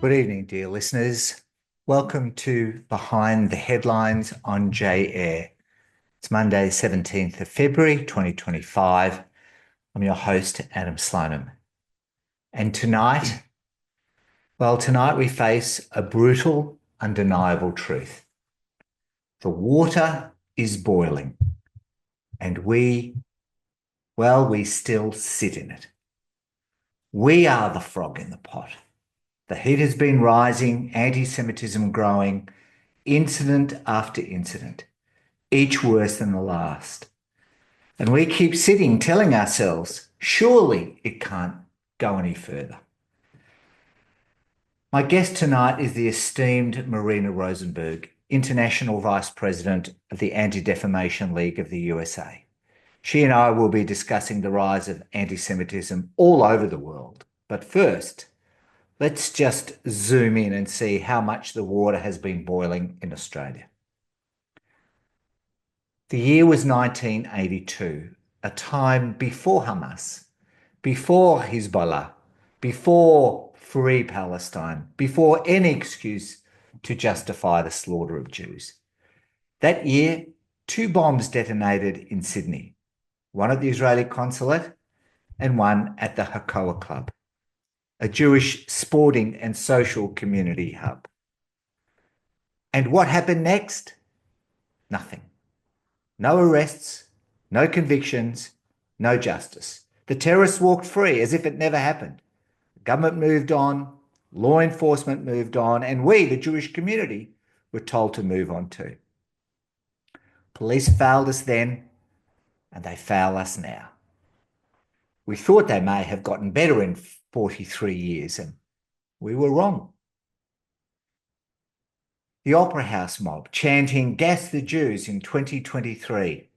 Good evening, dear listeners. Welcome to Behind the Headlines on J-Air. It's Monday, 17th of February, 2025. I'm your host, Adam Slonim. And tonight we face a brutal, undeniable truth. The water is boiling, and we still sit in it. We are the frog in the pot. The heat has been rising, anti-Semitism growing, incident after incident, each worse than the last. And we keep sitting telling ourselves, surely it can't go any further. My guest tonight is the esteemed Marina Rosenberg, International Vice President of the Anti-Defamation League of the USA. She and I will be discussing the rise of anti-Semitism all over the world. But first, let's just zoom in and see how much the water has been boiling in Australia. The year was 1982, a time before Hamas, before Hezbollah, before Free Palestine, before any excuse to justify the slaughter of Jews. That year, 2 bombs detonated in Sydney, one at the Israeli consulate and one at the Hakoah Club, a Jewish sporting and social community hub. And what happened next? Nothing. No arrests, no convictions, no justice. The terrorists walked free as if it never happened. The government moved on, law enforcement moved on, and we, the Jewish community, were told to move on too. Police failed us then, and they fail us now. We thought they may have gotten better in 43 years, and we were wrong. The Opera House mob chanting "Gas the Jews" in 2023.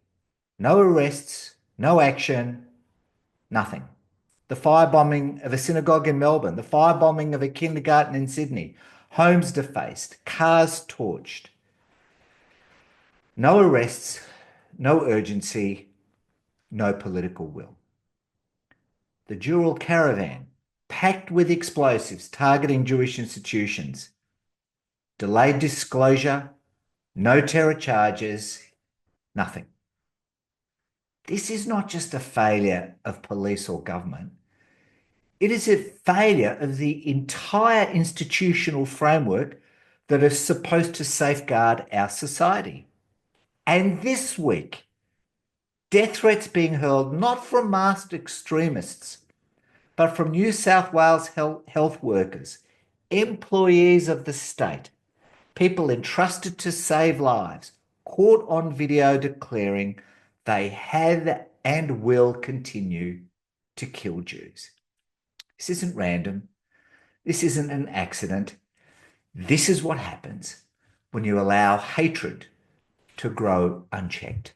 No arrests, no action, nothing. The firebombing of a synagogue in Melbourne, the firebombing of a kindergarten in Sydney, homes defaced, cars torched. No arrests, no urgency, no political will. The Dural Caravan, packed with explosives targeting Jewish institutions. Delayed disclosure, no terror charges, nothing. This is not just a failure of police or government. It is a failure of the entire institutional framework that is supposed to safeguard our society. And this week, death threats being hurled not from masked extremists, but from New South Wales health workers, employees of the state, people entrusted to save lives, caught on video declaring they have and will continue to kill Jews. This isn't random. This isn't an accident. This is what happens when you allow hatred to grow unchecked.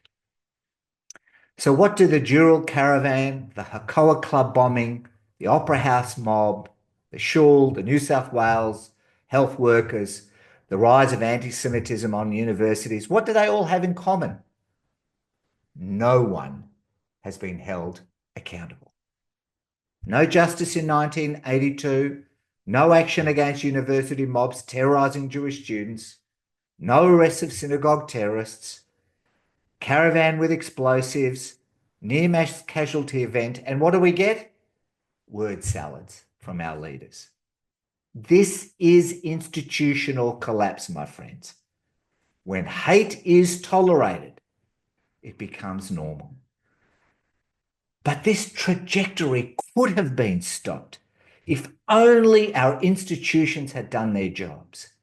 So what do the Dural Caravan, the Hakoah Club bombing, the Opera House mob, the Shul, the New South Wales health workers, the rise of anti-Semitism on universities, what do they all have in common? No one has been held accountable. No justice in 1982, no action against university mobs terrorizing Jewish students, no arrests of synagogue terrorists, caravan with explosives, near mass casualty event, and what do we get? Word salads from our leaders. This is institutional collapse, my friends. When hate is tolerated, it becomes normal. But this trajectory could have been stopped if only our institutions had done their jobs.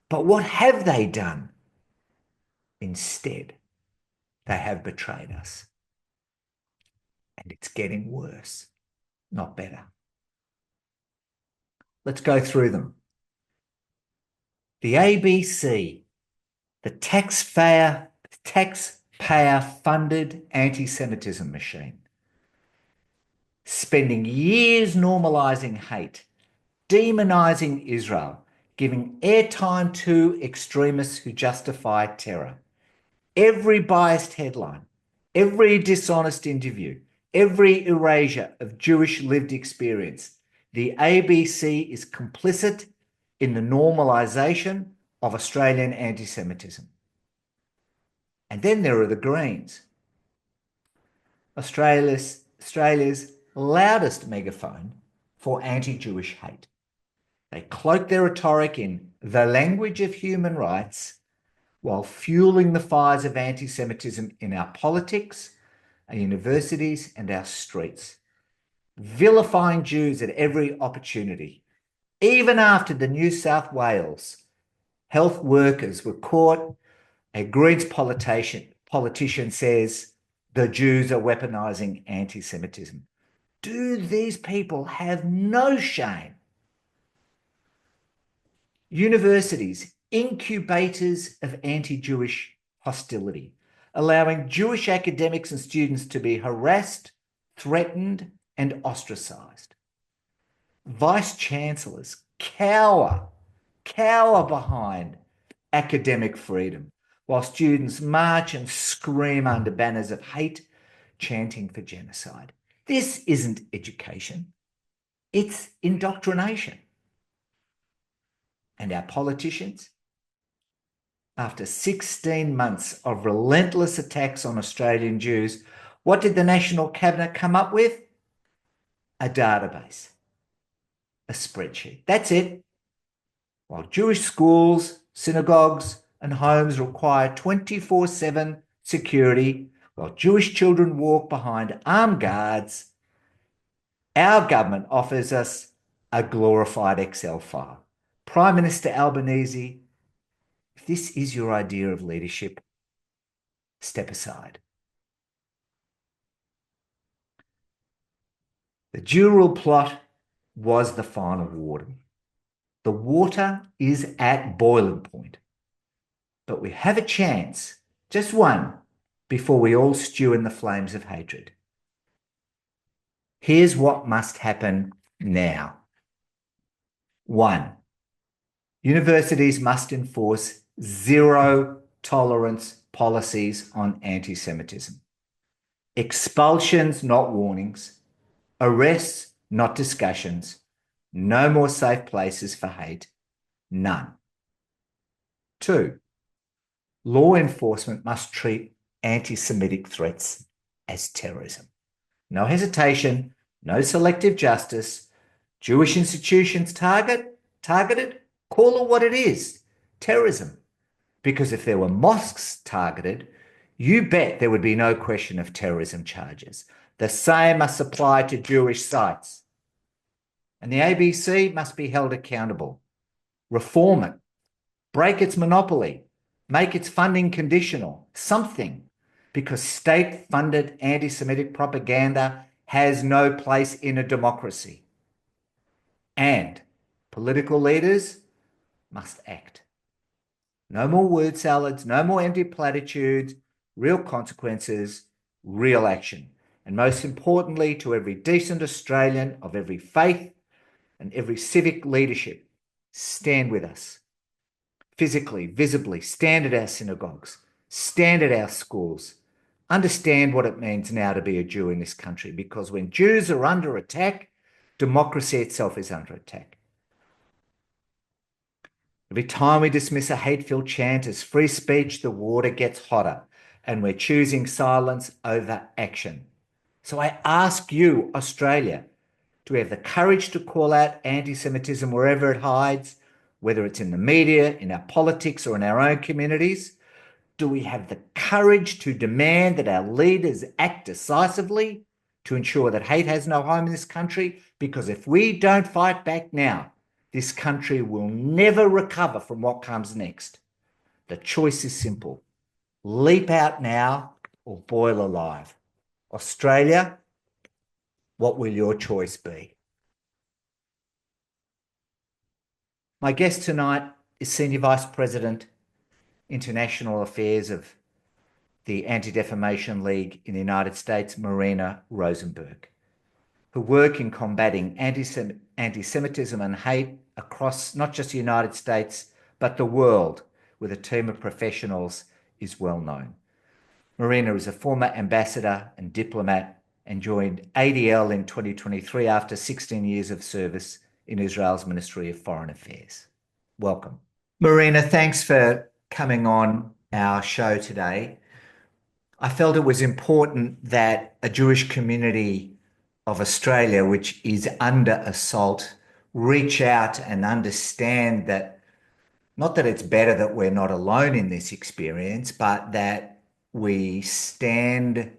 But what have they done? Instead, they have betrayed us. And it's getting worse, not better. Let's go through them. The ABC, the taxpayer-funded anti-Semitism machine, spending years normalizing hate, demonizing Israel, giving airtime to extremists who justify terror. Every biased headline, every dishonest interview, every erasure of Jewish lived experience, The ABC is complicit in the normalisation of Australian anti-Semitism. And then there are the Greens, Australia's loudest megaphone for anti-Jewish hate. They cloak their rhetoric in the language of human rights while fueling the fires of anti-Semitism in our politics, our universities, and our streets, vilifying Jews at every opportunity. Even after the New South Wales health workers were caught, a Greens politician says the Jews are weaponizing anti-Semitism. Do these people have no shame? Universities, incubators of anti-Jewish hostility, allowing Jewish academics and students to be harassed, threatened, and ostracized. Vice-chancellors cower behind academic freedom, while students march and scream under banners of hate, chanting for genocide. This isn't education, it's indoctrination. And our politicians, after 16 months of relentless attacks on Australian Jews, what did the National Cabinet come up with? A database, a spreadsheet. That's it. While Jewish schools, synagogues, and homes require 24/7 security, while Jewish children walk behind armed guards, our government offers us a glorified Excel file. Prime Minister Albanese, if this is your idea of leadership, step aside. The Dural plot was the final warning. The water is at boiling point, but we have a chance, just one, before we all stew in the flames of hatred. Here's what must happen now. 1. Universities must enforce zero tolerance policies on anti-Semitism. Expulsions, not warnings. Arrests, not discussions. No more safe places for hate. None. 2. Law enforcement must treat anti-Semitic threats as terrorism. No hesitation, no selective justice. Jewish institutions targeted, call it what it is, terrorism. Because if there were mosques targeted, you bet there would be no question of terrorism charges. The same must apply to Jewish sites. And the ABC must be held accountable. Reform it. Break its monopoly. Make its funding conditional. Something. Because state-funded anti-Semitic propaganda has no place in a democracy. And political leaders must act. No more word salads, no more empty platitudes, real consequences, real action. And most importantly, to every decent Australian of every faith and every civic leadership, stand with us. Physically, visibly, stand at our synagogues, stand at our schools. Understand what it means now to be a Jew in this country, because when Jews are under attack, democracy itself is under attack. Every time we dismiss a hate-filled chant as free speech, the water gets hotter, and we're choosing silence over action. So I ask you, Australia, do we have the courage to call out anti-Semitism wherever it hides, whether it's in the media, in our politics, or in our own communities? Do we have the courage to demand that our leaders act decisively to ensure that hate has no home in this country? Because if we don't fight back now, this country will never recover from what comes next. The choice is simple. Leap out now or boil alive. Australia, what will your choice be? My guest tonight is Senior Vice President, International Affairs of the Anti-Defamation League in the United States, Marina Rosenberg. Her work in combating anti-Semitism and hate across not just the United States, but the world with a team of professionals is well known. Marina is a former ambassador and diplomat and joined ADL in 2023 after 16 years of service in Israel's Ministry of Foreign Affairs. Welcome. Marina, thanks for coming on our show today. I felt it was important that a Jewish community of Australia, which is under assault, reach out and understand that not that it's better that we're not alone in this experience, but that we stand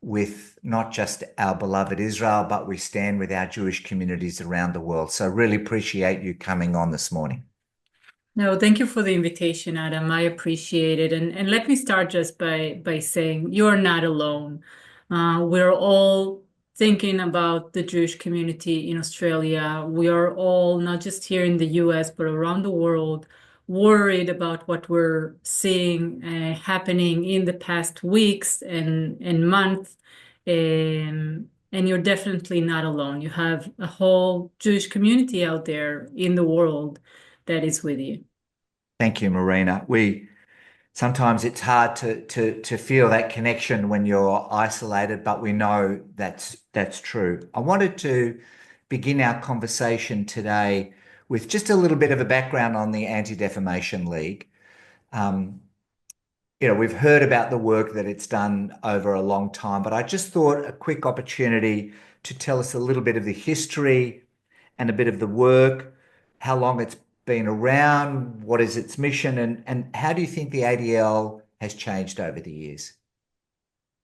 with not just our beloved Israel, but we stand with our Jewish communities around the world. So really appreciate you coming on this morning. No, thank you for the invitation, Adam. I appreciate it. And let me start just by saying you're not alone. We're all thinking about the Jewish community in Australia. We are all, not just here in the US, but around the world, worried about what we're seeing happening in the past weeks and months. And you're definitely not alone. You have a whole Jewish community out there in the world that is with you. Thank you, Marina. Sometimes it's hard to feel that connection when you're isolated, but we know that's true. I wanted to begin our conversation today with just a little bit of a background on the Anti-Defamation League. We've heard about the work that it's done over a long time, but I just thought a quick opportunity to tell us a little bit of the history and a bit of the work, how long it's been around, what is its mission, and how do you think the ADL has changed over the years?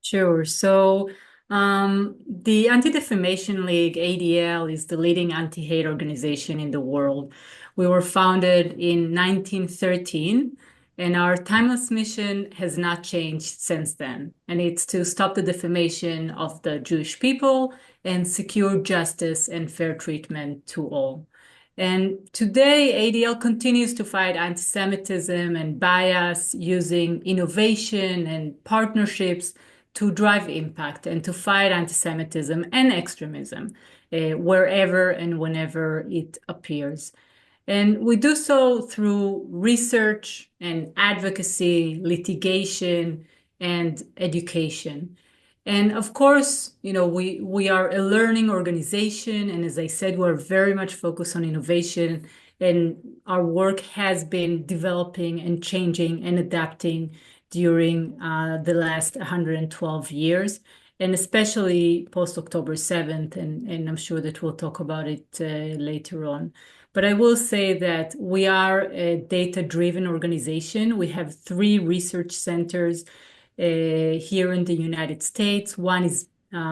Sure. So the Anti-Defamation League, ADL, is the leading anti-hate organization in the world. We were founded in 1913, and our timeless mission has not changed since then. And it's to stop the defamation of the Jewish people and secure justice and fair treatment to all. And today, ADL continues to fight anti-Semitism and bias using innovation and partnerships to drive impact and to fight anti-Semitism and extremism wherever and whenever it appears. And we do so through research and advocacy, litigation, and education. And of course, we are a learning organization. And as I said, we're very much focused on innovation. And our work has been developing and changing and adapting during the last 112 years, and especially post-October 7th. And I'm sure that we'll talk about it later on. But I will say that we are a data-driven organization. We have 3 research centers here in the United States. One is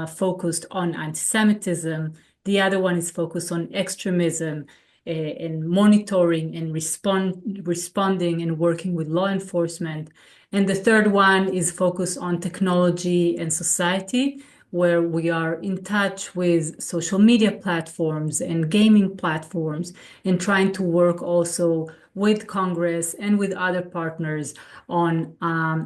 focused on anti-Semitism. The other one is focused on extremism and monitoring and responding and working with law enforcement. And the third one is focused on technology and society, where we are in touch with social media platforms and gaming platforms and trying to work also with Congress and with other partners on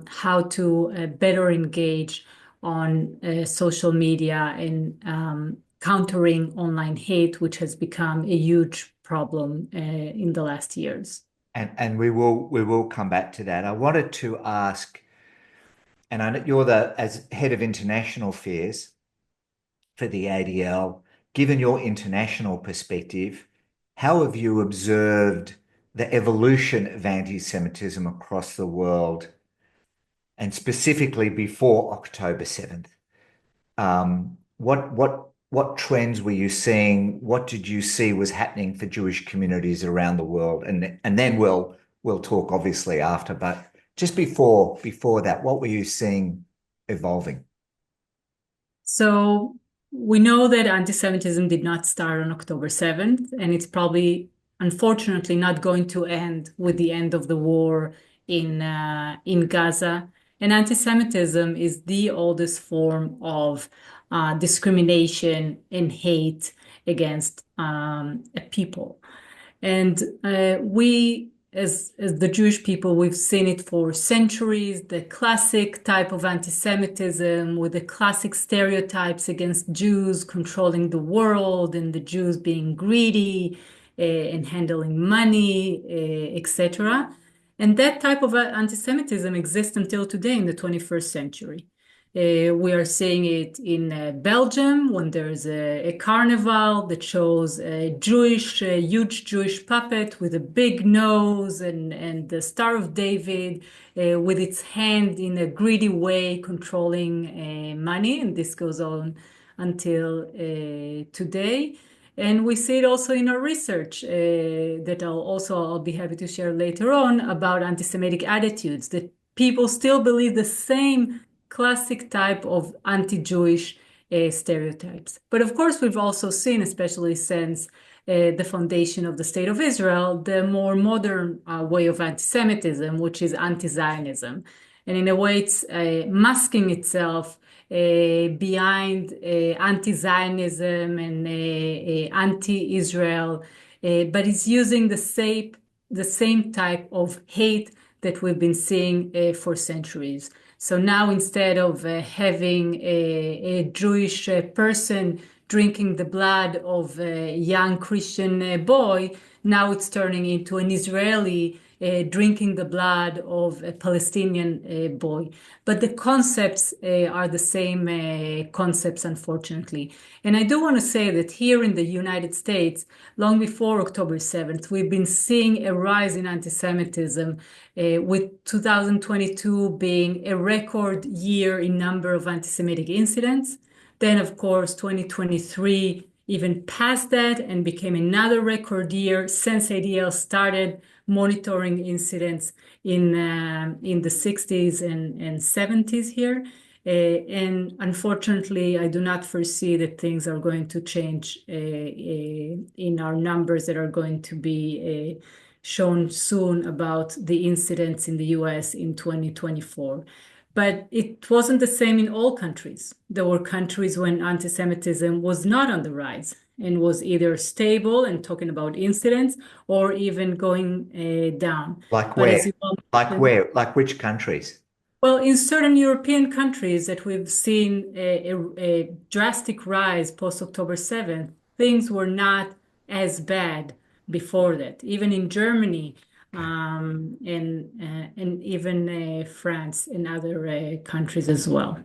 how to better engage on social media and countering online hate, which has become a huge problem in the last years. And we will come back to that. I wanted to ask, and I know you're as head of international affairs for the ADL, given your international perspective, how have you observed the evolution of anti-Semitism across the world, and specifically before October 7th? What trends were you seeing? What did you see was happening for Jewish communities around the world? And then we'll talk obviously after, but just before that, what were you seeing evolving? So we know that anti-Semitism did not start on October 7th, and it's probably, unfortunately, not going to end with the end of the war in Gaza. And anti-Semitism is the oldest form of discrimination and hate against a people. And we, as the Jewish people, we've seen it for centuries, the classic type of anti-Semitism with the classic stereotypes against Jews controlling the world and the Jews being greedy and handling money, etc. And that type of anti-Semitism exists until today in the 21st century. We are seeing it in Belgium when there's a carnival that shows a huge Jewish puppet with a big nose and the Star of David with its hand in a greedy way controlling money. And this goes on until today. And we see it also in our research that I'll be happy to share later on about anti-Semitic attitudes, that people still believe the same classic type of anti-Jewish stereotypes. But of course, we've also seen, especially since the foundation of the State of Israel, the more modern way of anti-Semitism, which is anti-Zionism. And in a way, it's masking itself behind anti-Zionism and anti-Israel, but it's using the same type of hate that we've been seeing for centuries. So now instead of having a Jewish person drinking the blood of a young Christian boy, now it's turning into an Israeli drinking the blood of a Palestinian boy. But the concepts are the same concepts, unfortunately. And I do want to say that here in the United States, long before October 7th, we've been seeing a rise in anti-Semitism, with 2022 being a record year in number of anti-Semitic incidents. Then, of course, 2023 even passed that and became another record year since ADL started monitoring incidents in the 60s and 70s here. And unfortunately, I do not foresee that things are going to change in our numbers that are going to be shown soon about the incidents in the US in 2024. But it wasn't the same in all countries. There were countries when anti-Semitism was not on the rise and was either stable and talking about incidents or even going down. Like But where? as you all Like mentioned, where? Like which countries? well, in certain European countries that we've seen a drastic rise post-October 7th, things were not as bad before that. Even in Germany, Okay. and even France and other countries as well.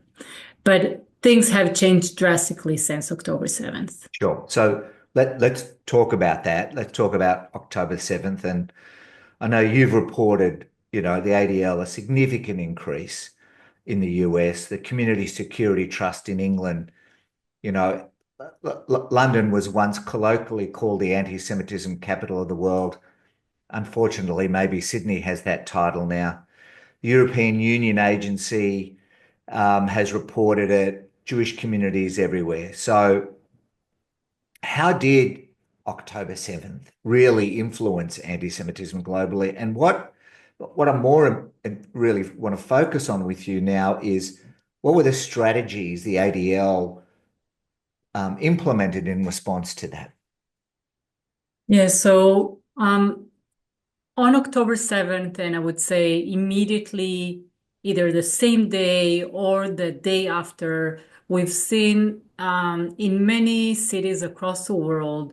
But things have changed drastically since October 7th. Sure. So let's talk about that. Let's talk about October 7th. And I know you've reported, the ADL, a significant increase in the US, the Community Security Trust in England. You know, London was once colloquially called the anti-Semitism capital of the world. Unfortunately, maybe Sydney has that title now. The European Union agency has reported it, Jewish communities everywhere. So how did October 7th really influence anti-Semitism globally? And what I'm more really want to focus on with you now is what were the strategies the ADL implemented in response to that? Yeah, so on October 7th, and I would say immediately, either the same day or the day after, we've seen in many cities across the world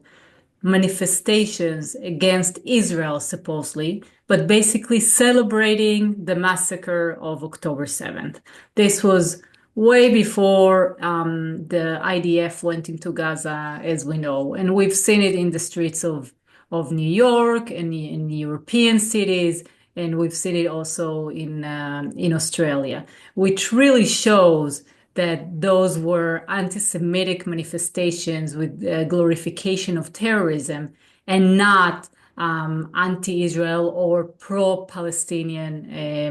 manifestations against Israel, supposedly, but basically celebrating the massacre of October 7th. This was way before the IDF went into Gaza, as we know, and we've seen it in the streets of New York and in European cities, and we've seen it also in Australia, which really shows that those were anti-Semitic manifestations with glorification of terrorism and not anti-Israel or pro-Palestinian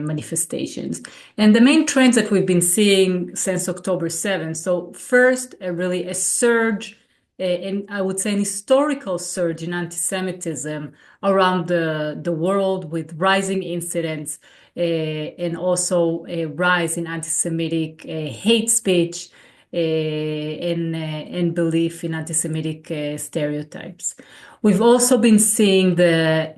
manifestations. And the main trends that we've been seeing since October 7th. So first, really a surge, and I would say an historical surge in anti-Semitism around the world with rising incidents and also a rise in anti-Semitic hate speech and belief in anti-Semitic stereotypes. We've also been seeing the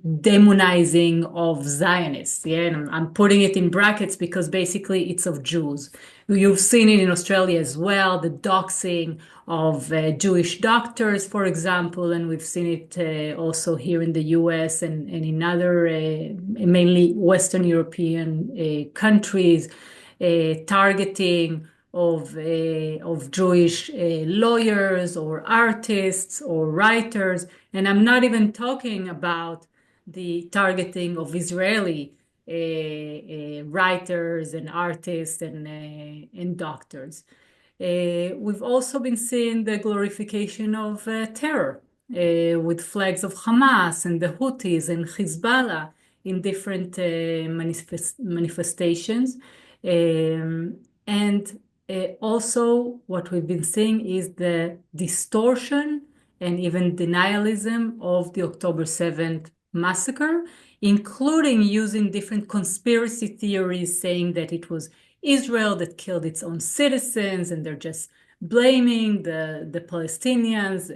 demonizing of Zionists. Yeah, and I'm putting it in brackets because basically it's of Jews. You've seen it in Australia as well, the doxing of Jewish doctors, for example, and we've seen it also here in the US and in other mainly Western European countries. targeting of Jewish lawyers or artists or writers. And I'm not even talking about the targeting of Israeli writers and artists and doctors. We've also been seeing the glorification of terror with flags of Hamas and the Houthis and Hezbollah in different manifestations. And also, what we've been seeing is the distortion and even denialism of the October 7th massacre, including using different conspiracy theories saying that it was Israel that killed its own citizens and they're just blaming the Palestinians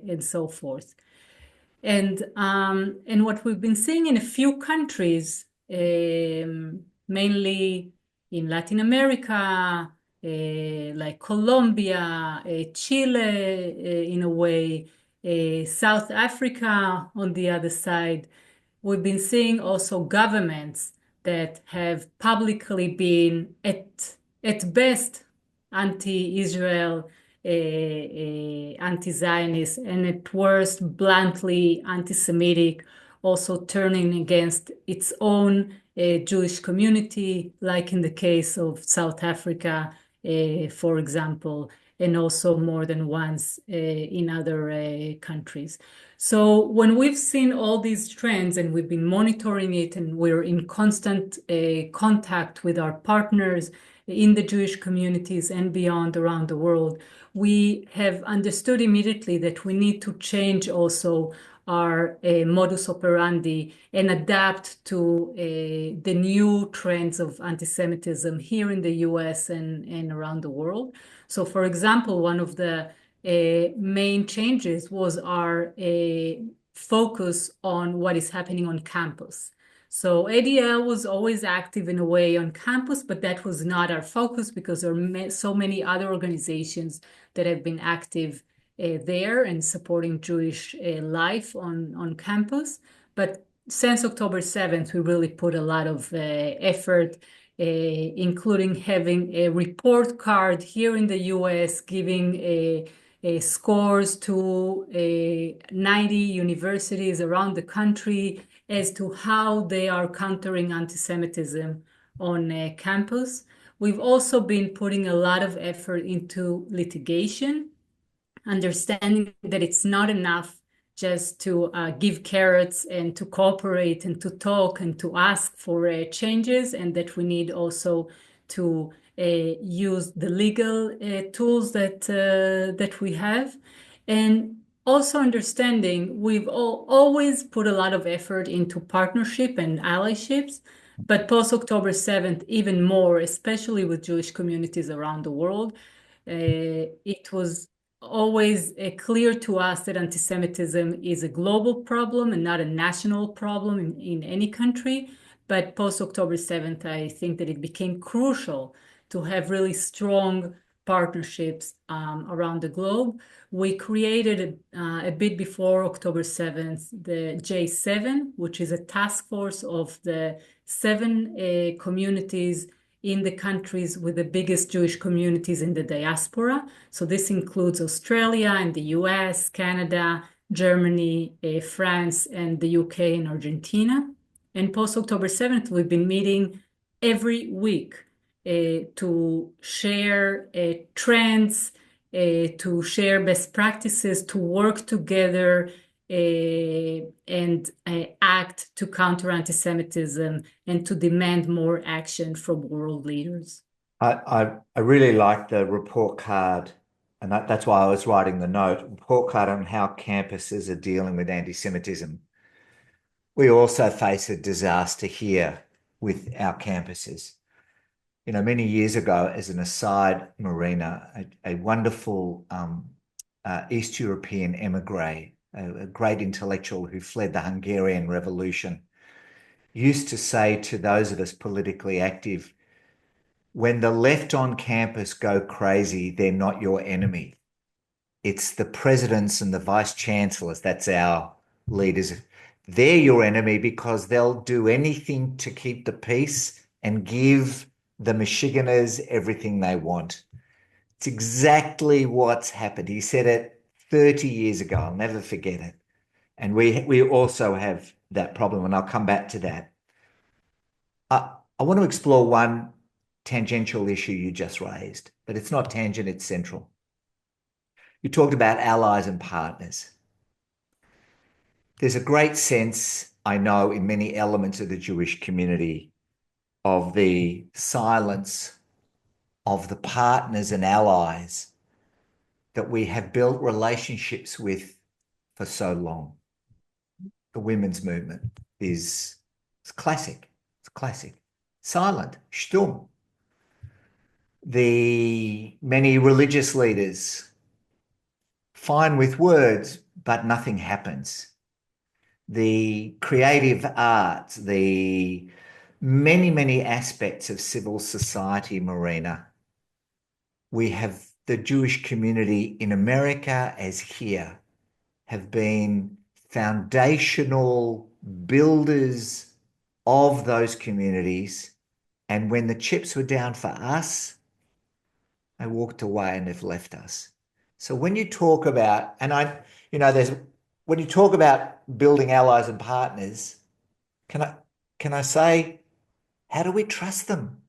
and so forth. And what we've been seeing in a few countries, mainly in Latin America, like Colombia, Chile, in a way, South Africa on the other side, we've been seeing also governments that have publicly been at best anti-Israel, anti-Zionist, and at worst bluntly anti-Semitic, also turning against its own Jewish community, like in the case of South Africa, for example, and also more than once in other countries. So when we've seen all these trends and we've been monitoring it and we're in constant contact with our partners in the Jewish communities and beyond around the world, we have understood immediately that we need to change also our modus operandi and adapt to the new trends of anti-Semitism here in the US and around the world. So, for example, one of the main changes was our focus on what is happening on campus. So ADL was always active in a way on campus, but that was not our focus because there are so many other organizations that have been active there and supporting Jewish life on campus. But since October 7th, we really put a lot of effort, including having a report card here in the US, giving scores to 90 universities around the country as to how they are countering anti-Semitism on campus. We've also been putting a lot of effort into litigation, understanding that it's not enough just to give carrots and to cooperate and to talk and to ask for changes, and that we need also to use the legal tools that we have. And also understanding we've always put a lot of effort into partnership and allyships, but post October 7th, even more, especially with Jewish communities around the world. It was always clear to us that anti-Semitism is a global problem and not a national problem in any country. But post October 7th, I think that it became crucial to have really strong partnerships around the globe. We created a bit before October 7th, the J7, which is a task force of the 7 communities in the countries with the biggest Jewish communities in the diaspora. So this includes Australia and the US, Canada, Germany, France, and the UK and Argentina. And post October 7th, we've been meeting every week to share trends, to share best practices, to work together and act to counter anti-Semitism and to demand more action from world leaders. I really like the report card, and that's why I was writing the report card on how campuses are dealing with anti-Semitism. We also face a disaster here with our campuses. You know, many years ago, as an aside, Marina, a wonderful East European emigre, a great intellectual who fled the Hungarian Revolution, used to say to those of us politically active, when the left on campus go crazy, they're not your enemy. It's the presidents and the vice chancellors, that's our leaders. They're your enemy because they'll do anything to keep the peace and give the Michiganers everything they want. It's exactly what's happened. He said it 30 years ago. I'll never forget it. And we also have that problem, and I'll come back to that. I want to explore one tangential issue you just raised, but it's not tangent, it's central. You talked about allies and partners. There's a great sense, I know, in many elements of the Jewish community of the silence of the partners and allies that we have built relationships with for so long. The women's movement is it's classic. It's classic. Silent, stumm. The many religious leaders, fine with words, but nothing happens. The creative arts, the many, many aspects of civil society, Marina. We have the Jewish community in America as here have been foundational builders of those communities. And when the chips were down for us, they walked away and have left us. So when you talk about, when you talk about building allies and partners, can I say, how do we trust them?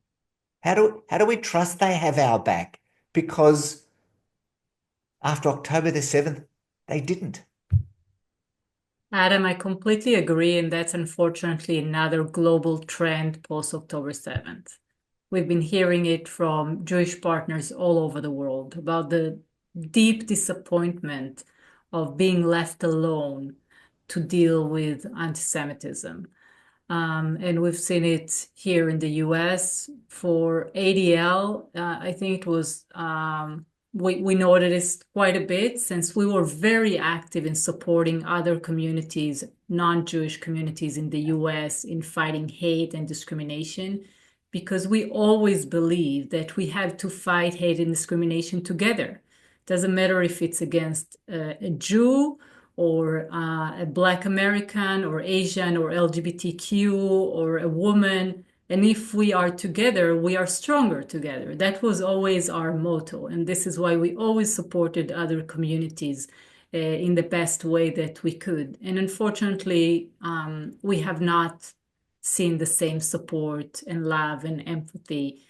How do we trust they have our back? Because after October the 7th, they didn't. Adam, I completely agree, and that's unfortunately another global trend post October 7th. We've been hearing it from Jewish partners all over the world about the deep disappointment of being left alone to deal with anti-Semitism. And we've seen it here in the US for ADL. I think it was, we noticed quite a bit since we were very active in supporting other communities, non-Jewish communities in the US in fighting hate and discrimination, because we always believe that we have to fight hate and discrimination together. Doesn't matter if it's against a Jew or a Black American or Asian or LGBTQ or a woman. And if we are together, we are stronger together. That was always our motto. And this is why we always supported other communities in the best way that we could. And unfortunately, we have not seen the same support and love and empathy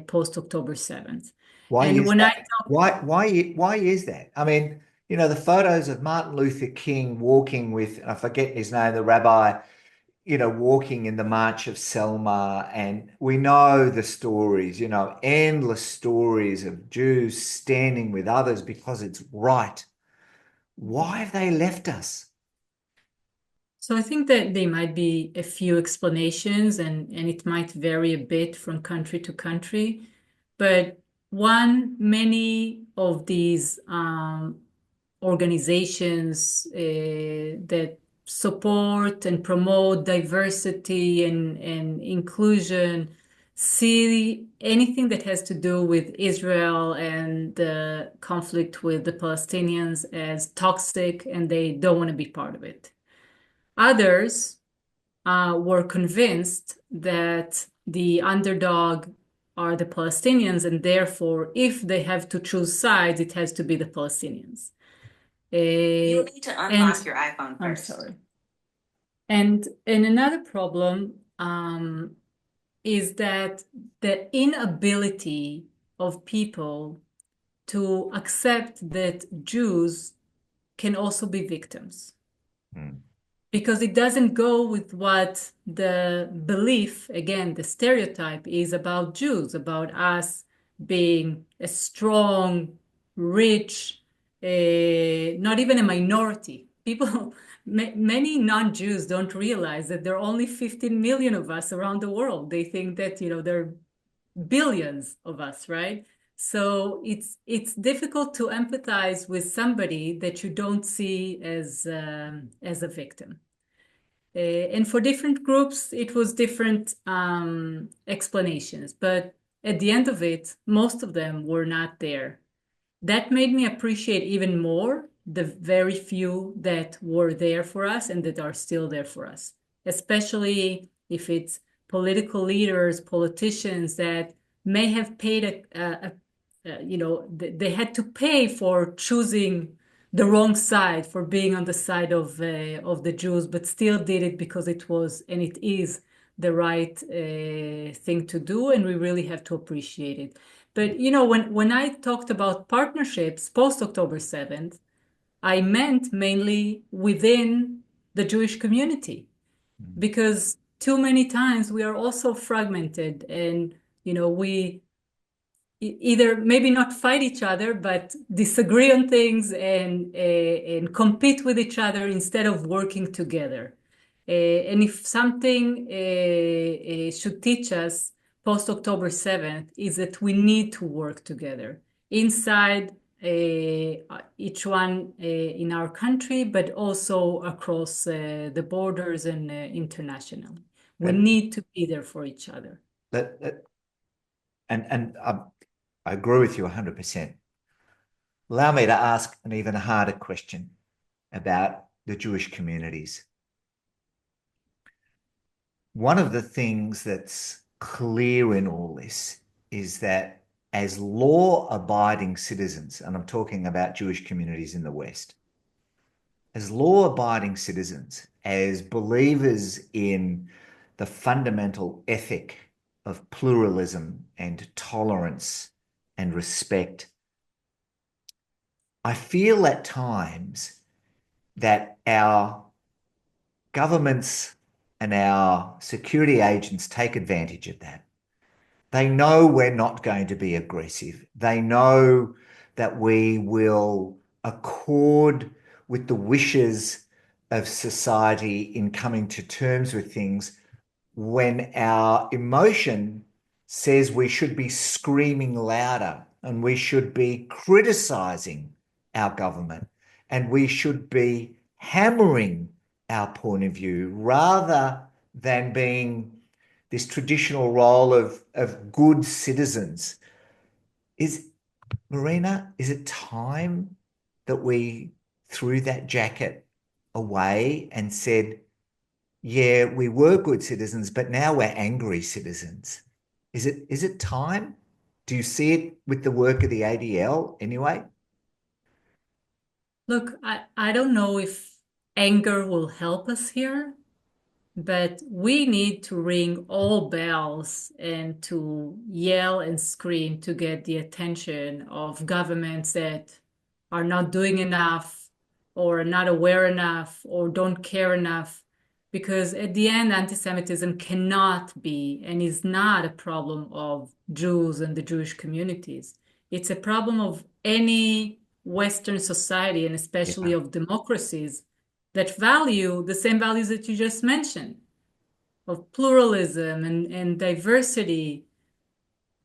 post October 7th. Why And is when I that? Why is that? I mean, the photos of Martin Luther King walking with, I forget his name, the rabbi, walking in the March of Selma, and we know the stories, endless stories of Jews standing with others because it's right. Why have they left us? So I think that there might be a few explanations and it might vary a bit from country to country. But one, many of these organizations that support and promote diversity and inclusion see anything that has to do with Israel and the conflict with the Palestinians as toxic, and they don't want to be part of it. Others were convinced that the underdog are the Palestinians, and therefore, if they have to choose sides, it has to be the Palestinians. You need to unlock your iPhone first. I'm sorry. And another problem is that the inability of people to accept that Jews can also be victims. Because it doesn't go with what the belief, again, the stereotype is about Jews, about us being a strong, rich, not even a minority. People, many non-Jews don't realize that there are only 15 million of us around the world. They think that, there are billions of us, right? So it's difficult to empathize with somebody that you don't see as a victim. And for different groups, it was different explanations. But at the end of it, most of them were not there. That made me appreciate even more the very few that were there for us and that are still there for us, especially if it's political leaders, politicians that may have paid they had to pay for choosing the wrong side, for being on the side of the Jews, but still did it because it was and it is the right thing to do, and we really have to appreciate it. But when I talked about partnerships post October 7th, I meant mainly within the Jewish community, because too many times we are also fragmented, and we either maybe not fight each other, but disagree on things and compete with each other instead of working together. And if something should teach us post October 7th is that we need to work together inside each one in our country, but also across the borders and internationally. We need to be there for each other. And I agree with you 100%. Allow me to ask an even harder question about the Jewish communities. One of the things that's clear in all this is that as law-abiding citizens, and I'm talking about Jewish communities in the West, as law-abiding citizens, as believers in the fundamental ethic of pluralism and tolerance and respect, I feel at times that our governments and our security agents take advantage of that. They know we're not going to be aggressive. They know that we will accord with the wishes of society in coming to terms with things when our emotion says we should be screaming louder and we should be criticizing our government and we should be hammering our point of view rather than being this traditional role of good citizens. Marina, is it time that we threw that jacket away and said, yeah, we were good citizens, but now we're angry citizens? Is it time? Do you see it with the work of the ADL anyway? Look, I don't know if anger will help us here, but we need to ring all bells and to yell and scream to get the attention of governments that are not doing enough or not aware enough or don't care enough. Because at the end, anti-Semitism cannot be and is not a problem of Jews and the Jewish communities. It's a problem of any Western society, and especially of democracies that value the same values that you just mentioned, of pluralism and diversity.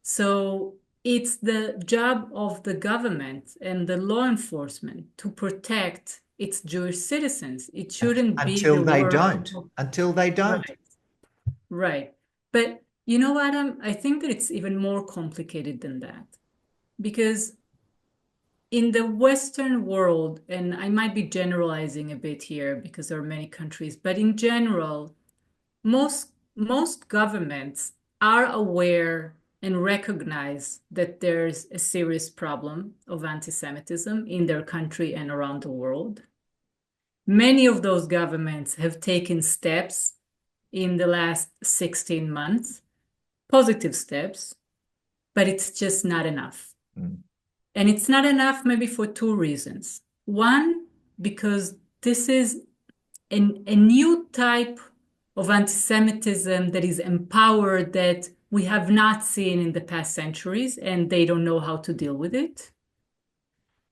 So it's the job of the government and the law enforcement to protect its Jewish citizens. It shouldn't be until the they work don't. of... Until they don't. Right, right. But you know, Adam, I think that it's even more complicated than that. Because in the Western world, and I might be generalizing a bit here because there are many countries, but in general, most governments are aware and recognize that there's a serious problem of anti-Semitism in their country and around the world. Many of those governments have taken steps in the last 16 months, positive steps, but it's just not enough. And it's not enough maybe for two reasons. One, because this is a new type of anti-Semitism that is empowered that we have not seen in the past centuries, and they don't know how to deal with it.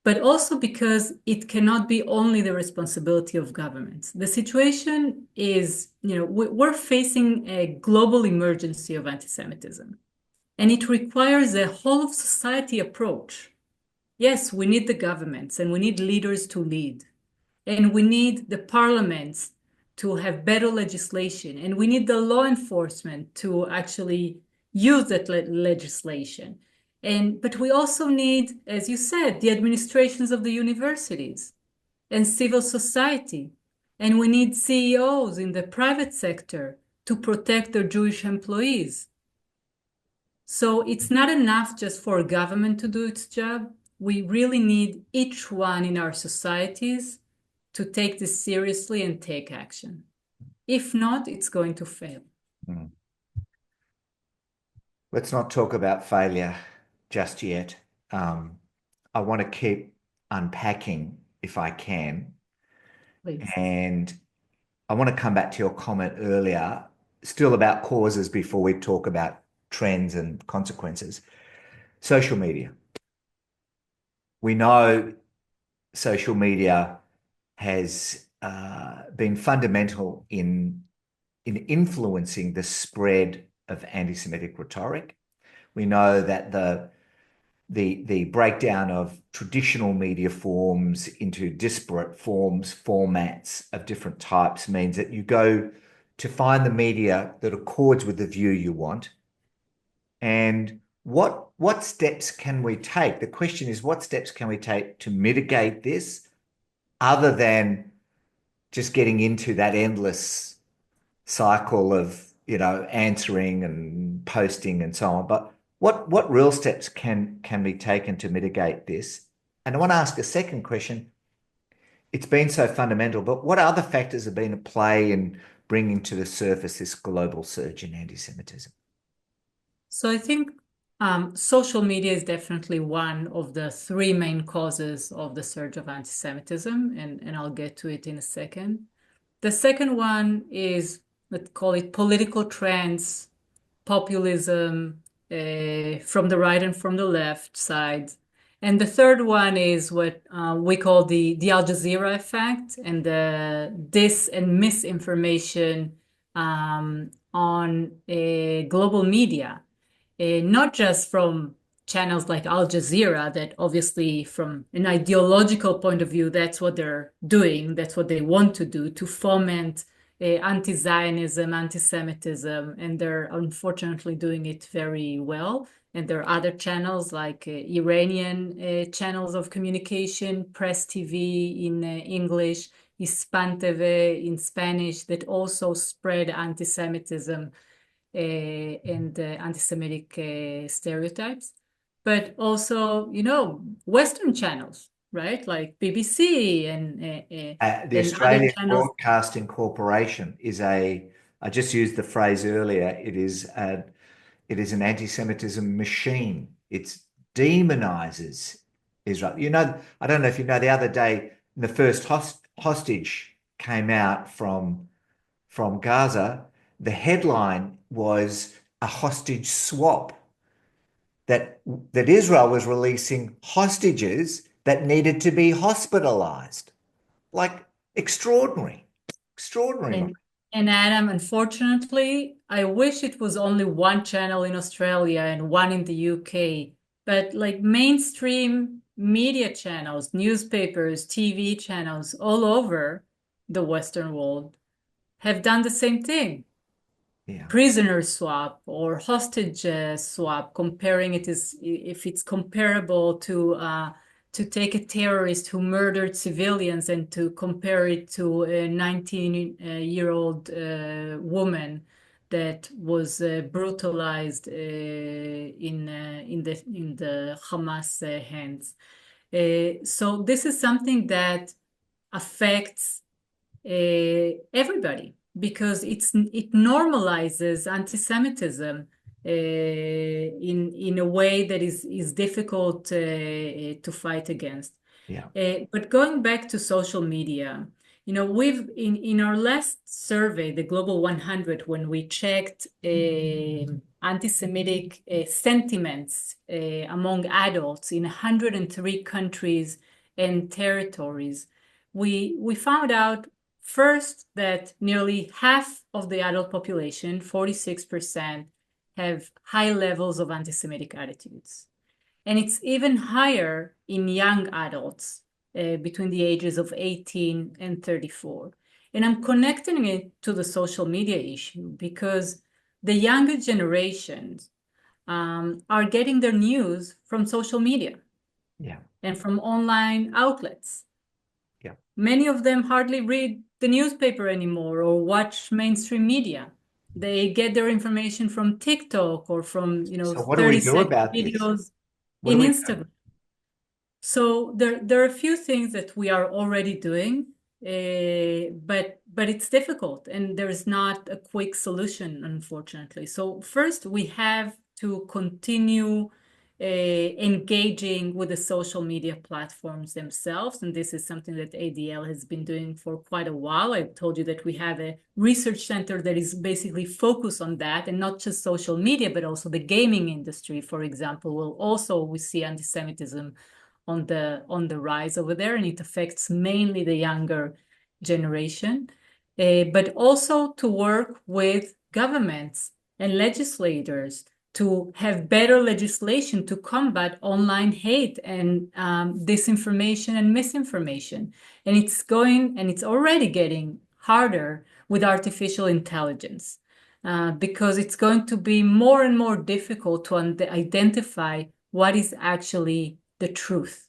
But also because it cannot be only the responsibility of governments. The situation is, we're facing a global emergency of anti-Semitism, and it requires a whole of society approach. Yes, we need the governments and we need leaders to lead, and we need the parliaments to have better legislation, and we need the law enforcement to actually use that legislation. But we also need, as you said, the administrations of the universities and civil society. And we need CEOs in the private sector to protect their Jewish employees. So it's not enough just for government to do its job. We really need each one in our societies to take this seriously and take action. If not, it's going to fail. Mm. Let's not talk about failure just yet. I want to keep unpacking if I can. Please. And I want to come back to your comment earlier, still about causes before we talk about trends and consequences. Social media. We know social media has been fundamental in influencing the spread of anti-Semitic rhetoric. We know that the breakdown of traditional media forms into disparate forms, formats of different types means that you go to find the media that accords with the view you want. And what steps can we take? The question is, what steps can we take to mitigate this other than just getting into that endless cycle of, answering and posting and so on. But what real steps can be taken to mitigate this? And I want to ask a second question. It's been so fundamental, but what other factors have been at play in bringing to the surface this global surge in anti-Semitism? So I think social media is definitely one of the three main causes of the surge of anti-Semitism, and I'll get to it in a second. The second one is, let's call it political trends, populism from the right and from the left side. And the third one is what we call the Al Jazeera effect and the dis and misinformation on global media. Not just from channels like Al Jazeera, that obviously from an ideological point of view, that's what they're doing, that's what they want to do, to foment anti-Zionism, anti-Semitism, and they're unfortunately doing it very well. And there are other channels like Iranian channels of communication, Press TV in English, Hispan TV in Spanish, that also spread anti-Semitism and anti-Semitic stereotypes, but also, Western channels, right? Like BBC The and other Australian channels. Broadcasting Corporation I just used the phrase earlier, it is an anti-Semitism machine. It demonizes Israel. I don't know if you know, the other day, the first hostage came out from Gaza. The headline was a hostage swap, that Israel was releasing hostages that needed to be hospitalized. Like, extraordinary. And, and Adam, unfortunately, I wish it was only one channel in Australia and one in the UK, but like mainstream media channels, newspapers, TV channels all over the Western world have done the same thing. Yeah. Prisoner swap or hostage swap, comparing it as if it's comparable to take a terrorist who murdered civilians and to compare it to a 19-year-old woman that was brutalized in the Hamas hands. So this is something that affects everybody, because it normalizes anti-Semitism in a way that is difficult to fight against. Yeah. But going back to social media, we've in our last survey, the Global 100, when we checked anti-Semitic sentiments among adults in 103 countries and territories, we found out first that nearly half of the adult population, 46%, have high levels of anti-Semitic attitudes. And it's even higher in young adults between the ages of 18 and 34. And I'm connecting it to the social media issue because the younger generations are getting their news from social media. Yeah. And from online outlets. Yeah. Many of them hardly read the newspaper anymore or watch mainstream media. They get their information from TikTok or from, So what do we do 30-second about this? videos What do in we do? Instagram. So there are a few things that we are already doing, but it's difficult and there's not a quick solution, unfortunately. So first, we have to continue engaging with the social media platforms themselves, and this is something that ADL has been doing for quite a while. I told you that we have a research center that is basically focused on that, and not just social media, but also the gaming industry, for example. We see anti-Semitism on the rise over there, and it affects mainly the younger generation, but also to work with governments and legislators to have better legislation to combat online hate and disinformation and misinformation. And it's already getting harder with artificial intelligence because it's going to be more and more difficult to identify what is actually the truth.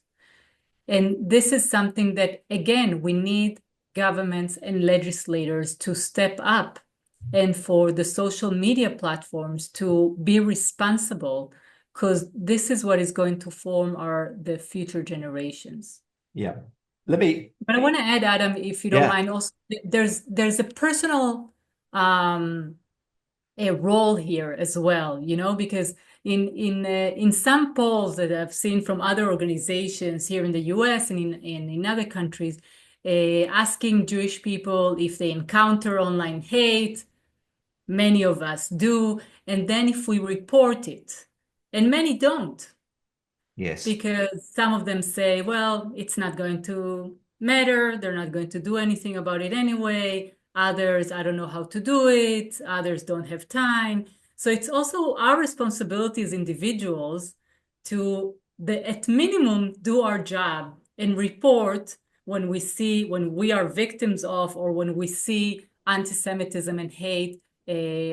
And this is something that, again, we need governments and legislators to step up and for the social media platforms to be responsible, because this is what is going to form the future generations. Yeah. But I want to add, Adam, if you don't mind, also there's a personal a role here as well, because in some polls that I've seen from other organizations here in the US and in other countries, asking Jewish people if they encounter online hate, many of us do, and then if we report it, and many don't. Yes. Because some of them say, well, it's not going to matter. They're not going to do anything about it anyway. Others, I don't know how to do it. Others don't have time. So it's also our responsibility as individuals to, at minimum, do our job and report when we are victims of, or when we see anti-Semitism and hate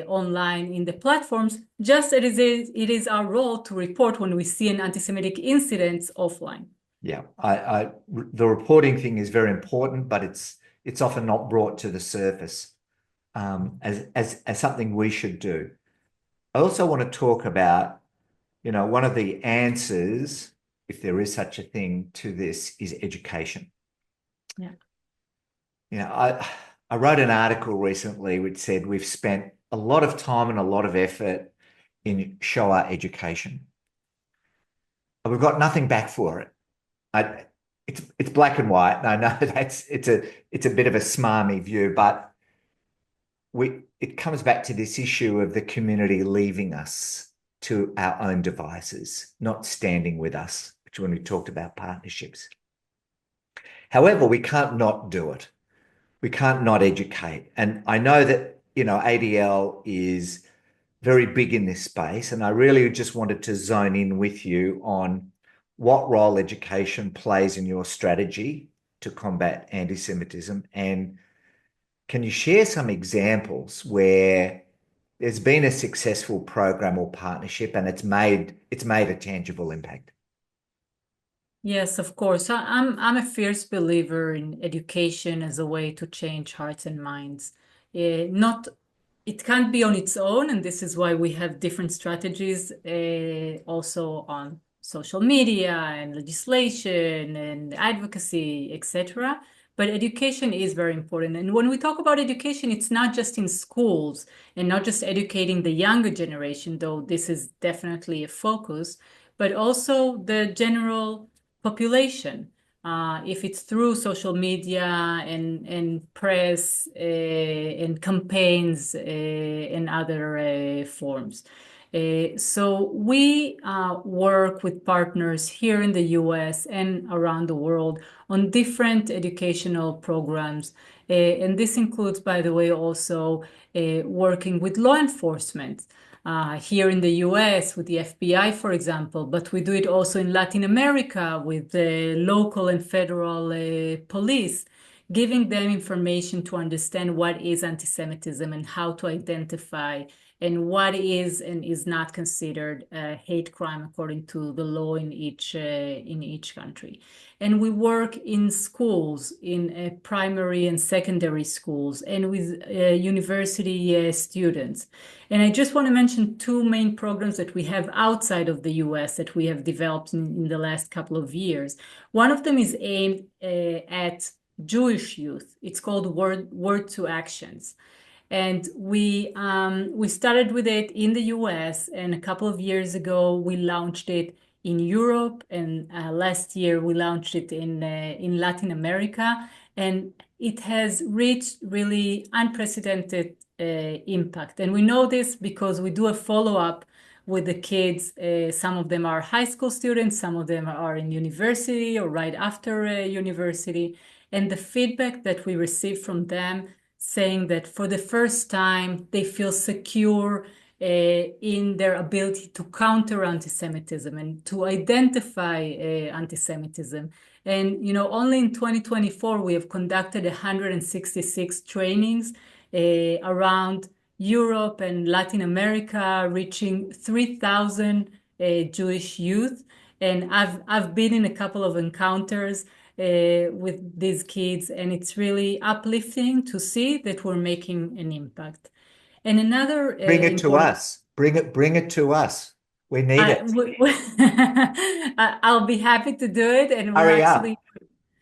online in the platforms, just as it is our role to report when we see an anti-Semitic incident offline. Yeah, the reporting thing is very important, but it's often not brought to the surface as something we should do. I also want to talk about, one of the answers, if there is such a thing, to this is education. Yeah. I wrote an article recently which said we've spent a lot of time and a lot of effort in Shoah education. We've got nothing back for it. It's black and white. And I know it's a bit of a smarmy view, but it comes back to this issue of the community leaving us to our own devices, not standing with us, which when we talked about partnerships. However, we can't not do it. We can't not educate. And I know that, ADL is very big in this space. And I really just wanted to zone in with you on what role education plays in your strategy to combat anti-Semitism. And can you share some examples where there's been a successful program or partnership and it's made a tangible impact? Yes, of course. I'm a fierce believer in education as a way to change hearts and minds. It can't be on its own, and this is why we have different strategies also on social media and legislation and advocacy, etc. But education is very important. And when we talk about education, it's not just in schools and not just educating the younger generation, though this is definitely a focus, but also the general population. If it's through social media and press and campaigns and other forms. So we work with partners here in the US and around the world on different educational programs. And this includes, by the way, also working with law enforcement. Here in the US with the FBI, for example, but we do it also in Latin America with the local and federal police, giving them information to understand what is anti-Semitism and how to identify and what is and is not considered a hate crime according to the law in each country. And we work in schools, in primary and secondary schools, and with university students. And I just want to mention two main programs that we have outside of the US that we have developed in the last couple of years. One of them is aimed at Jewish youth. It's called Word to Actions. And we started with it in the US, and a couple of years ago we launched it in Europe, and last year we launched it in Latin America, and it has reached really unprecedented impact. And we know this because we do a follow-up with the kids. Some of them are high school students, some of them are in university or right after university, and the feedback that we receive from them saying that for the first time they feel secure in their ability to counter anti-Semitism and to identify anti-Semitism. And only in 2024 we have conducted 166 trainings around Europe and Latin America, reaching 3,000 Jewish youth. And I've been in a couple of encounters with these kids, and it's really uplifting to see that we're making an impact. And another Bring it to us. Bring it to us. We need it. I'll be happy to do it, and we're Hurry actually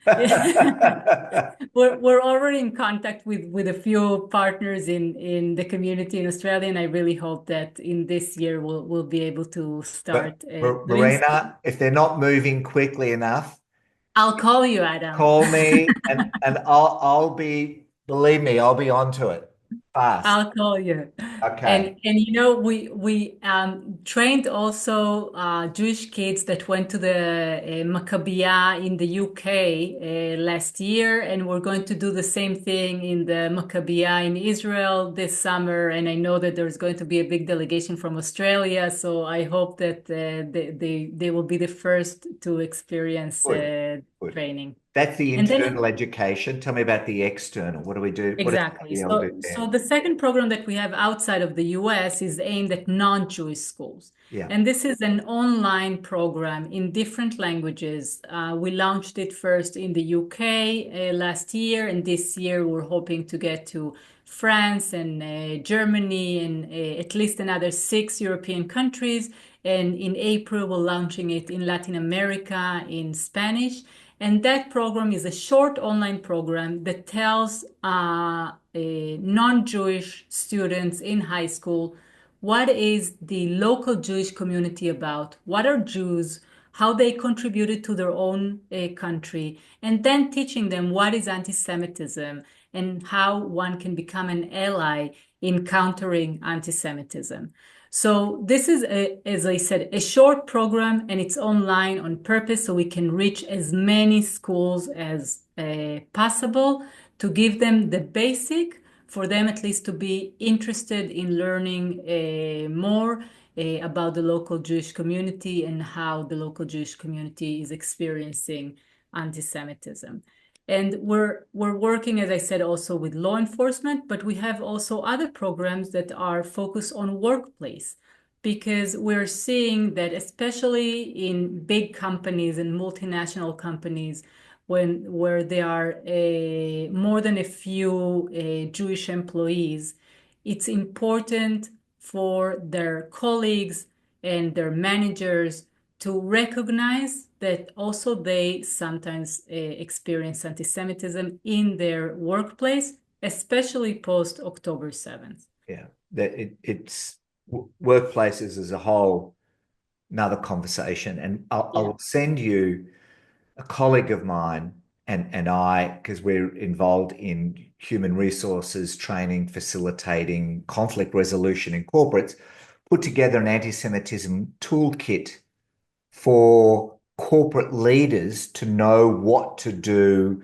up. we're already in contact with a few partners in the community in Australia, and I really hope that in this year we'll be able to start. Marina, if they're not moving quickly enough, I'll call you, Adam. call me, and I'll be, believe me, I'll be onto it fast. I'll call you. Okay. And we trained also Jewish kids that went to the Maccabiah in the UK last year, and we're going to do the same thing in the Maccabiah in Israel this summer. And I know that there's going to be a big delegation from Australia, so I hope that they will be the first to experience training. That's the internal education. Tell me about the external. What do we do? Exactly. So the second program that we have outside of the US is aimed at non-Jewish schools. Yeah. And this is an online program in different languages. We launched it first in the UK last year, and this year we're hoping to get to France and Germany and at least another 6 European countries. And in April, we're launching it in Latin America in Spanish. And that program is a short online program that tells non-Jewish students in high school what is the local Jewish community about, what are Jews, how they contributed to their own country, and then teaching them what is anti-Semitism and how one can become an ally in countering anti-Semitism. So this is, as I said, a short program, and it's online on purpose so we can reach as many schools as possible to give them the basic, for them at least to be interested in learning more about the local Jewish community and how the local Jewish community is experiencing anti-Semitism. And we're working, as I said, also with law enforcement, but we have also other programs that are focused on workplace, because we're seeing that especially in big companies and multinational companies, where there are more than a few Jewish employees, it's important for their colleagues and their managers to recognize that also they sometimes experience anti-Semitism in their workplace, especially post October 7th. Yeah, that it's workplaces as a whole, another conversation. And I'll send you a colleague of mine and I, because we're involved in human resources training, facilitating conflict resolution in corporates, put together an anti-Semitism toolkit for corporate leaders to know what to do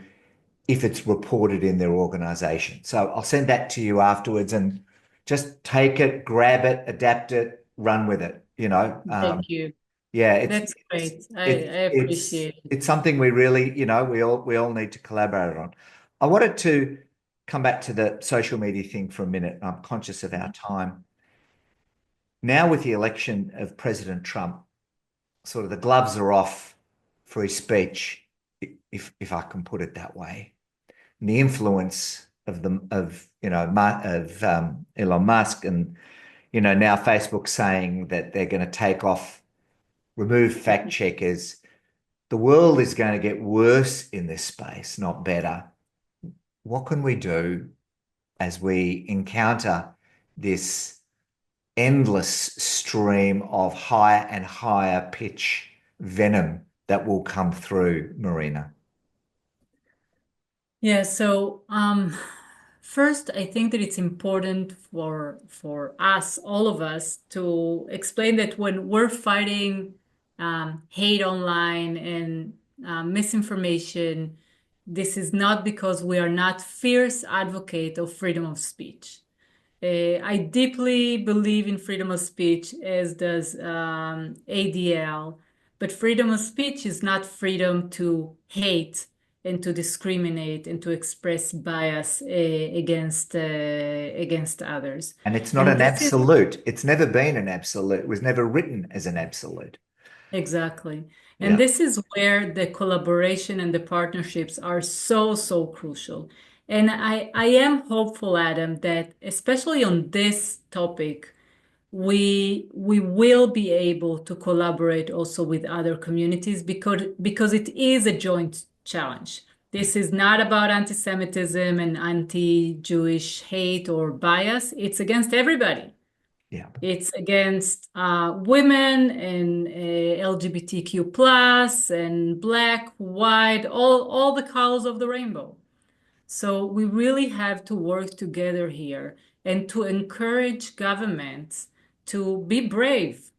if it's reported in their organization. So I'll send that to you afterwards, and just take it, grab it, adapt it, run with it, Thank you. Yeah, that's great. I appreciate it. It's something we really, we all need to collaborate on. I wanted to come back to the social media thing for a minute. I'm conscious of our time. Now, with the election of President Trump, sort of the gloves are off free speech, if I can put it that way. And the influence of Elon Musk and now Facebook saying that they're going to remove fact checkers. The world is going to get worse in this space, not better. What can we do as we encounter this endless stream of higher and higher pitch venom that will come through, Marina? Yeah, so first, I think that it's important for us, all of us, to explain that when we're fighting hate online and misinformation, this is not because we are not fierce advocate of freedom of speech. I deeply believe in freedom of speech, as does ADL, but freedom of speech is not freedom to hate and to discriminate and to express bias against others. And it's not And an this is absolute. It's never been an absolute. It was never written as an absolute. exactly. And Yeah. this is where the collaboration and the partnerships are so, so crucial. And I am hopeful, Adam, that especially on this topic, we will be able to collaborate also with other communities because it is a joint challenge. This is not about anti-Semitism and anti-Jewish hate or bias. It's against everybody. Yeah. It's against women and LGBTQ plus and black, white, all the colors of the rainbow. So we really have to work together here and to encourage governments to be brave,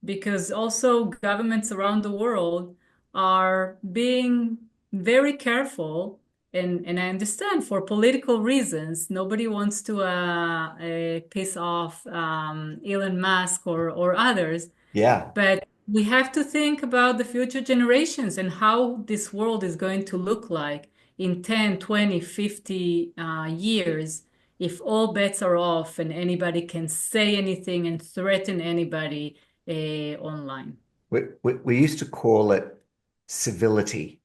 because also governments around the world are being very careful. And I understand for political reasons, nobody wants to piss off Elon Musk or others. Yeah. But we have to think about the future generations and how this world is going to look like in 10, 20, 50 years if all bets are off and anybody can say anything and threaten anybody online. We used to call it civility,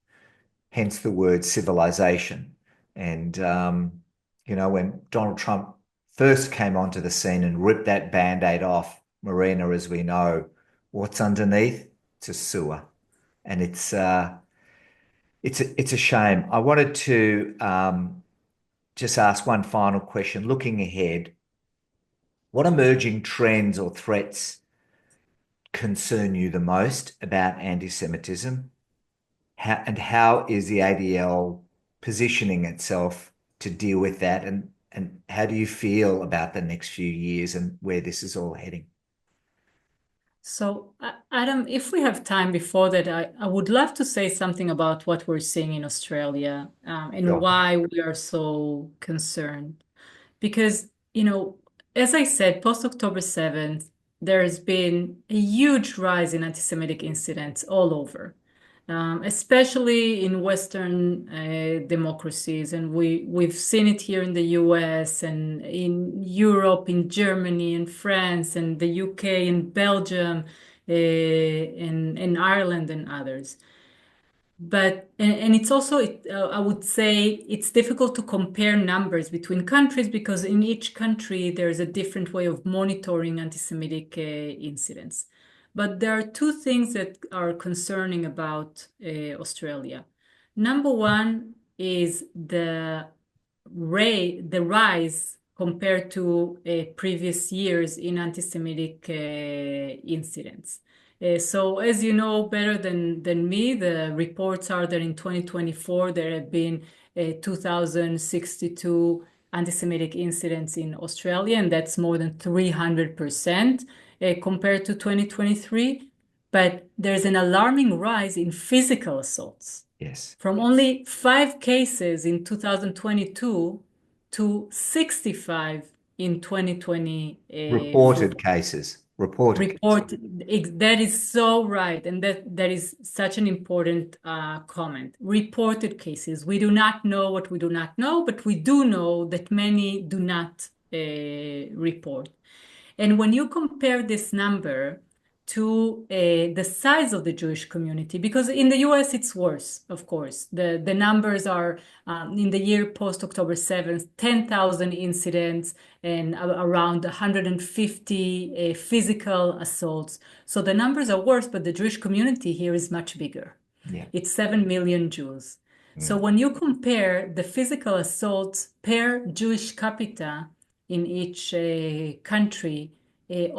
hence the word civilization. And, when Donald Trump first came onto the scene and ripped that band-aid off, Marina, as we know, what's underneath? It's a sewer. And it's a shame. I wanted to just ask one final question. Looking ahead, what emerging trends or threats concern you the most about anti-Semitism? How is the ADL positioning itself to deal with that? And how do you feel about the next few years and where this is all heading? So, Adam, if we have time before that, I would love to say something about what we're seeing in Australia and Sure. why we are so concerned. Because, as I said, post October 7th, there's been a huge rise in anti-Semitic incidents all over, especially in Western democracies. And we've seen it here in the US and in Europe, in Germany, and France, and the UK, and Belgium, in Ireland, and others. And it's also, I would say it's difficult to compare numbers between countries because in each country there's a different way of monitoring anti-Semitic incidents. But there are two things that are concerning about Australia. Number one is the rise compared to previous years in anti-Semitic incidents. So as you know better than me, the reports are that in 2024, there have been 2,062 anti-Semitic incidents in Australia, and that's more than 300% compared to 2023. But there's an alarming rise in physical assaults. Yes. From only 5 cases in 2022 to 65 in 2024. Reported cases. Reported. That is so right. And that is such an important comment. Reported cases. We do not know what we do not know, but we do know that many do not report. And when you compare this number to the size of the Jewish community, because in the US it's worse, of course. The numbers are in the year post October 7th, 10,000 incidents and around 150 physical assaults. So the numbers are worse, but the Jewish community here is much bigger. Yeah. It's 7 million Jews. So when you compare the physical assaults per Jewish capita in each country,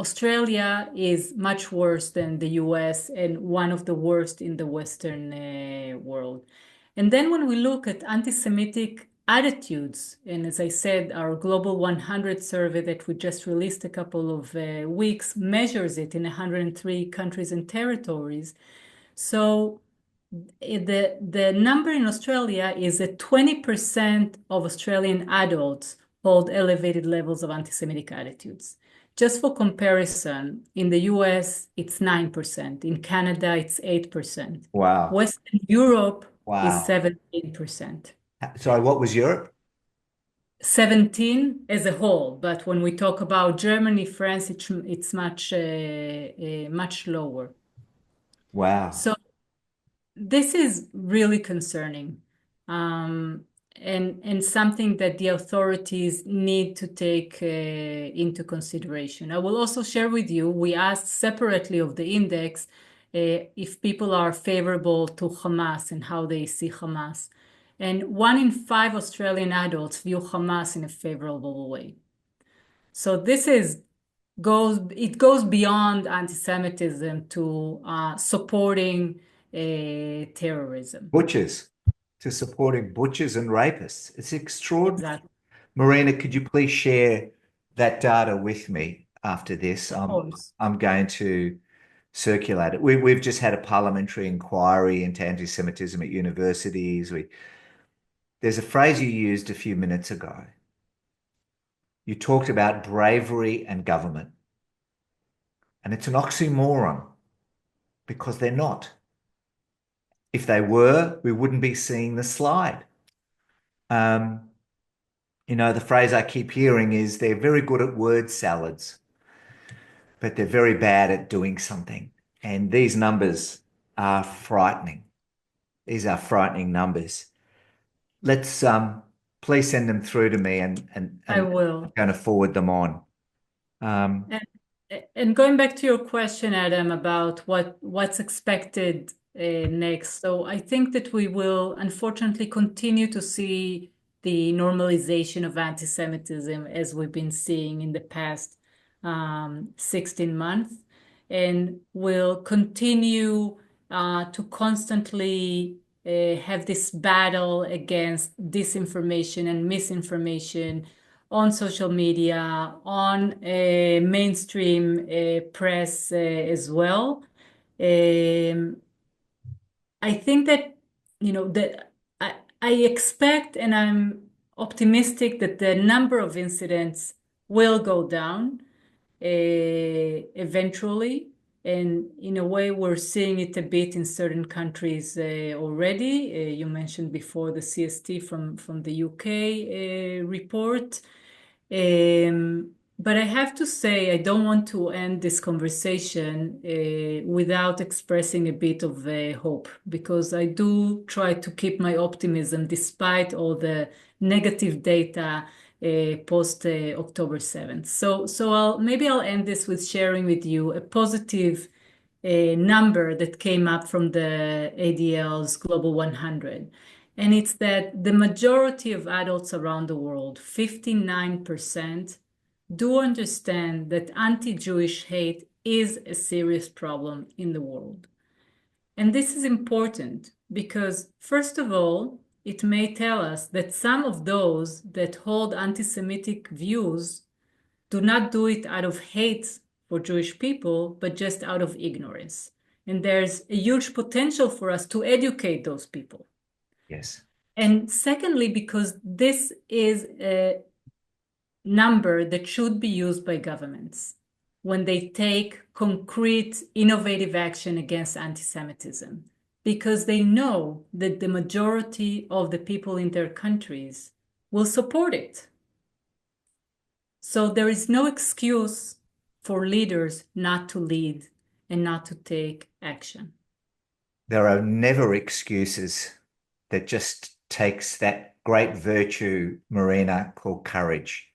Australia is much worse than the US and one of the worst in the Western world. And then when we look at anti-Semitic attitudes, and as I said, our Global 100 survey that we just released a couple of weeks measures it in 103 countries and territories. So the number in Australia is that 20% of Australian adults hold elevated levels of anti-Semitic attitudes. Just for comparison, in the US, it's 9%. In Canada, it's 8%. Wow. Western Europe is Wow. 17%. Sorry, what was Europe? 17 as a whole, but when we talk about Germany, France, it's much lower. Wow. So this is really concerning, and something that the authorities need to take into consideration. I will also share with you, we asked separately of the index if people are favorable to Hamas and how they see Hamas. And 1 in 5 Australian adults view Hamas in a favorable way. So it goes beyond anti-Semitism to supporting terrorism. Butchers, to supporting butchers and rapists. It's extraordinary. Exactly. Marina, could you please share that data with me after this? Of course. I'm going to circulate it. We've just had a parliamentary inquiry into anti-Semitism at universities. There's a phrase you used a few minutes ago. You talked about bravery and government. And it's an oxymoron because they're not. If they were, we wouldn't be seeing the slide. The phrase I keep hearing is they're very good at word salads, but they're very bad at doing something. And these numbers are frightening. These are frightening numbers. Let's please send them through to me and I will. I'm going to forward them on. And going back to your question, Adam, about what's expected next. So I think that we will unfortunately continue to see the normalization of anti-Semitism as we've been seeing in the past 16 months, and will continue to constantly have this battle against disinformation and misinformation on social media, on mainstream press as well. I think that, I expect and I'm optimistic that the number of incidents will go down eventually. And in a way, we're seeing it a bit in certain countries already. You mentioned before the CST from the UK report. But I have to say, I don't want to end this conversation without expressing a bit of hope, because I do try to keep my optimism despite all the negative data post October 7th. So maybe I'll end this with sharing with you a positive number that came up from the ADL's Global 100. And it's that the majority of adults around the world, 59%, do understand that anti-Jewish hate is a serious problem in the world. And this is important because, first of all, it may tell us that some of those that hold anti-Semitic views do not do it out of hate for Jewish people, but just out of ignorance. And there's a huge potential for us to educate those people. Yes. And secondly, because this is a number that should be used by governments. when they take concrete, innovative action against anti-Semitism, because they know that the majority of the people in their countries will support it. So there is no excuse for leaders not to lead and not to take action. There are never excuses. That just takes that great virtue, Marina, called courage.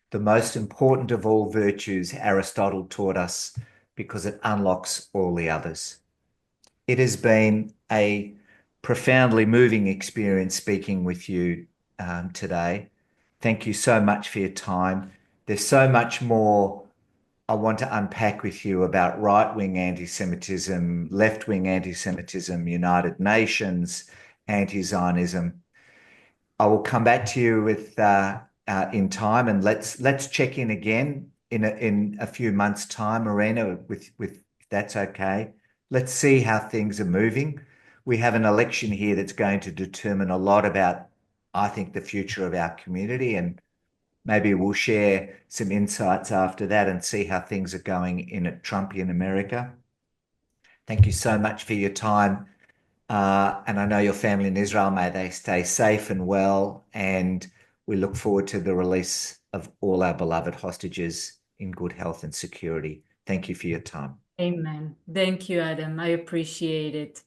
The most important of all virtues, Aristotle taught us, because it unlocks all the others. It has been a profoundly moving experience speaking with you today. Thank you so much for your time. There's so much more I want to unpack with you about right-wing anti-Semitism, left-wing anti-Semitism, United Nations, anti-Zionism. I will come back to you with in time, and let's check in again in a few months' time, Marina, with if that's okay. Let's see how things are moving. We have an election here that's going to determine a lot about, I think, the future of our community, and maybe we'll share some insights after that and see how things are going in a Trumpian America. Thank you so much for your time. And I know your family in Israel, may they stay safe and well. And we look forward to the release of all our beloved hostages in good health and security. Thank you for your time. Amen. Thank you, Adam. I appreciate it.